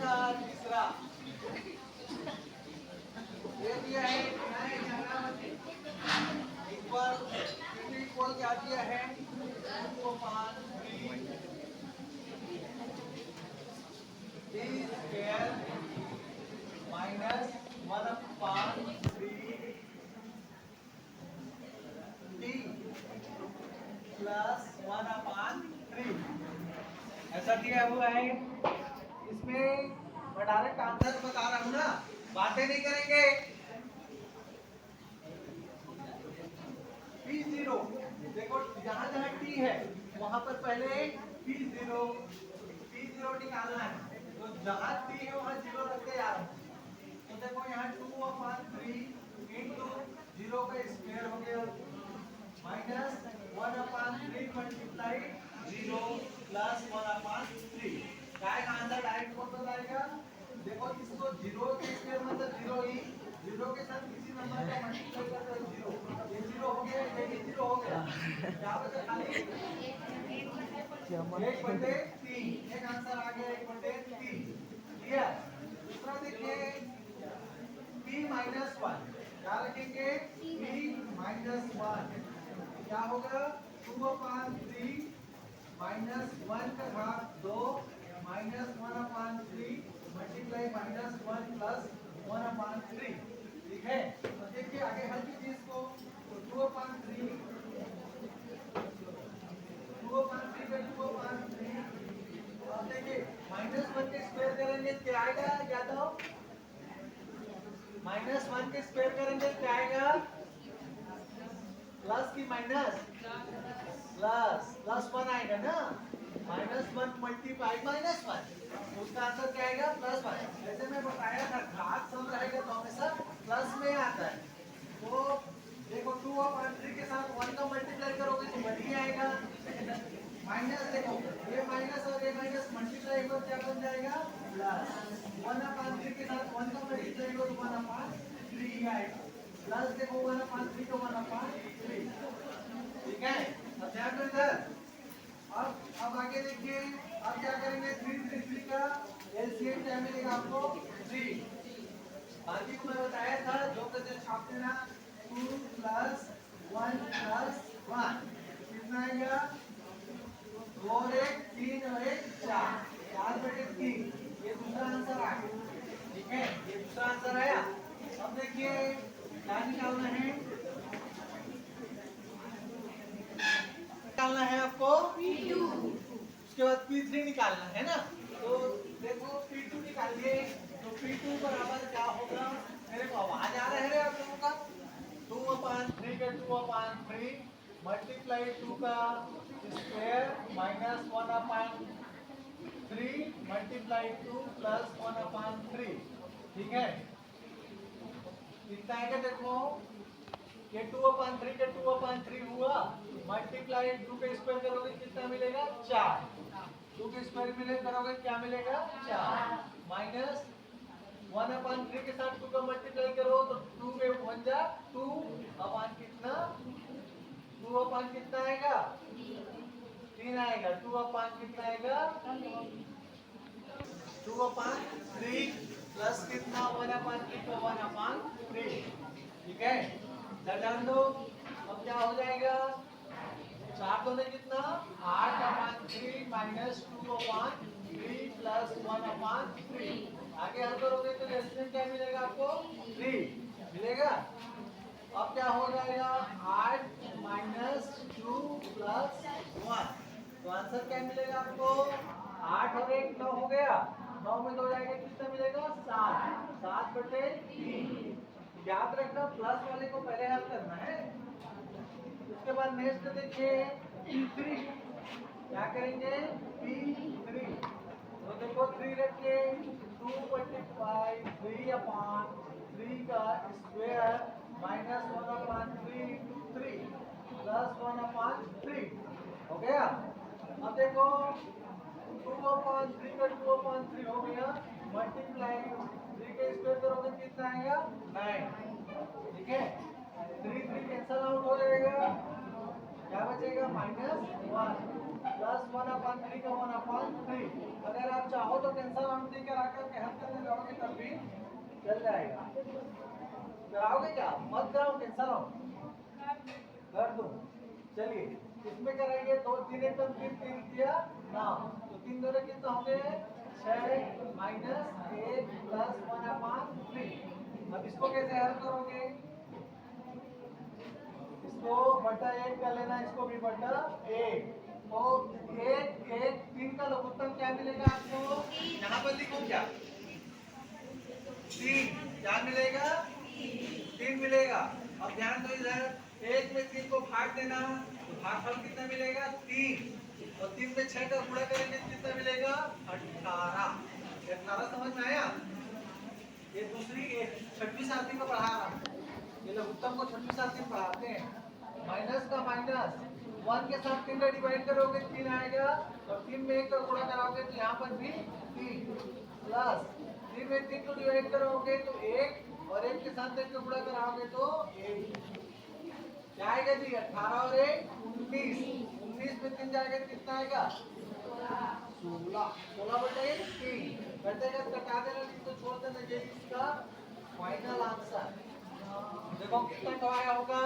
था तीसरा, ये दिया है इक्वल इक्वल क्या दिया है 2/3 d square minus 1/3 d plus 1/3 ऐसा दिया हुआ है। इसमें मैं डायरेक्ट आंसर बता रहा हूँ ना, बातें नहीं करेंगे। P0 देखो जहाँ जहाँ T है वहां पर पहले P0 निकालना है, तो जहाँ T है वहाँ 0 रखते जा रहा हूँ। तो देखो यहाँ 2/3 इंटू 0 का स्क्वायर हो गया माइनस 1/3 मल्टीप्लाई 0 प्लस 1/3 का आंसर डायरेक्ट कौन बताएगा। देखो इसको 0 के स्क्वायर मतलब 0 ही, 0 के साथ किसी नंबर का मल्टीप्लाई करते हैं 0, ये 0 हो गया, ये भी 0 हो गया, क्या बचा खाली 1/3, एक आंसर आ गया 1/3। क्लियर। दूसरा देखिए p माइनस 1, क्या रखेंगे p माइनस 1, क्या होगा 2/3 माइनस 1 का घात 2 माइनस 1/3 मल्टीप्लाई माइनस 1 प्लस 1/3। ठीक है, तो देखिए आगे हल कीजिए इसको, तो 2/3 का 2/3। अब देखिए माइनस 1 के स्क्वायर करेंगे क्या आएगा, यादव माइनस 1 के स्क्वायर करेंगे क्या आएगा, प्लस की माइनस प्लस 1 आएगा ना, -1 मल्टीप्लाई -1, उसका आंसर क्या आएगा +1। जैसे मैं बताया था घात सम रहेगा तो हमेशा प्लस में आता है। तो देखो 2/3 के साथ 1 का मल्टीप्लाई करोगे तो 1 ही आएगा, माइनस देखो ये माइनस और ये माइनस मल्टीप्लाई हो क्या बन जाएगा प्लस, 1/3 के साथ 1 का मल्टीप्लाई करो तो 1/3 ही आएगा, प्लस देखो 1/3 को 1/3। ठीक है, अब ध्यान दो इधर। अब आगे देखिए, अब क्या करेंगे 3 का एलसीएम क्या मिलेगा आपको 3। बाकी को मैं बताया था जो करते छाप देना 2 + 1 + 1 कितना आएगा 2 और 1 3 और 1 4, 4/3। ये दूसरा आंसर आ गया। ठीक है, ये दूसरा आंसर आया। अब देखिए क्या निकालना है, निकालना है आपको P2, उसके बाद P3 निकालना है ना। तो देखो P2 निकालिए, तो P2 बराबर क्या होगा, मेरे को आवाज आ रहा है आप लोगों का, 2/3 का 2/3 मल्टीप्लाई 2 का स्क्वायर माइनस 1/3 मल्टीप्लाई 2 प्लस 1/3। ठीक है, कितना आएगा देखो, ये 2/3 का 2/3 हुआ, मल्टीप्लाई 2 का स्क्वायर करोगे कितना मिलेगा 4, 2 के स्क्वायर मिले करोगे क्या मिलेगा 4, माइनस 1/3 के साथ 2 का मल्टीप्लाई करो तो 2 में 1 जा 2 अपान कितना 2 कितना आएगा 3 आएगा, 2 कितना आएगा 2/3 प्लस कितना 1/3 को 1/3। ठीक है, घटान दो, अब क्या हो जाएगा 4 दो में कितना 8/3 माइनस 2/3 प्लस 1/3। आगे हल करोगे तो एलसीएम क्या मिलेगा आपको 3 मिलेगा। अब क्या हो जाएगा 8 माइनस 2 प्लस 1, तो आंसर क्या मिलेगा आपको 8 और 1 9 हो गया, 9 में 2 जाएगा कितना मिलेगा 7, 7/3। याद रखना प्लस वाले को पहले हल करना है। उसके बाद नेक्स्ट देखिए P3, क्या करेंगे P3, तो देखो 3 रखिए 2/3/3 का स्क्वायर माइनस 1/3 इंटू 3 प्लस 1/3 हो गया। अब देखो 2/3 का 2/3 हो गया, मल्टीप्लाई 3 के स्क्वायर करोगे कितना आएगा 9। ठीक है, 3 3 कैंसल आउट हो जाएगा, क्या बचेगा -1, प्लस 1/3 का 1/3। अगर आप चाहो तो कैंसल आउट करा कर हल करने जाओगे तब भी चल जाएगा। कराओगे क्या? मत कराओ, कैंसल आउट कर दो। चलिए इसमें करेंगे, 2 3 एक 3 किया ना, तो 3 दोनों कितना हो गए? 6 माइनस 1 प्लस 1/3। अब इसको कैसे हल करोगे? इसको बटा 1 कर लेना, इसको भी बटा 1। तो 1 1 3 का लघुत्तम क्या मिलेगा आपको? यहाँ पर लिखो क्या? 3 क्या मिलेगा? 3 मिलेगा। अब ध्यान दो, इधर 1 में 3 को भाग देना, तो भागफल कितना मिलेगा? 3। और 3 में 6 का गुणा करेंगे तो कितना मिलेगा? 18। 18 समझ में आया? ये दूसरी 6वीं साथी को पढ़ा रहा हूं, ये लोग उत्तम को 6वीं साथी में पढ़ाते हैं। माइनस का माइनस 1 के साथ 3 का डिवाइड करोगे 3 आएगा, और 3 में 1 का गुणा कराओगे तो यहाँ पर भी 3 प्लस 3 में 3 को डिवाइड करोगे तो 1, और 1 के साथ 1 का गुणा कराओगे तो 1। क्या आएगा जी? 18 और 1 19। 19 में 3 जाएगा तो कितना आएगा? 16। 16 बटा 1 3 घटेगा तो कटा देना, नहीं तो छोड़ देना। ये इसका फाइनल आंसर। देखो कितना कमाया होगा?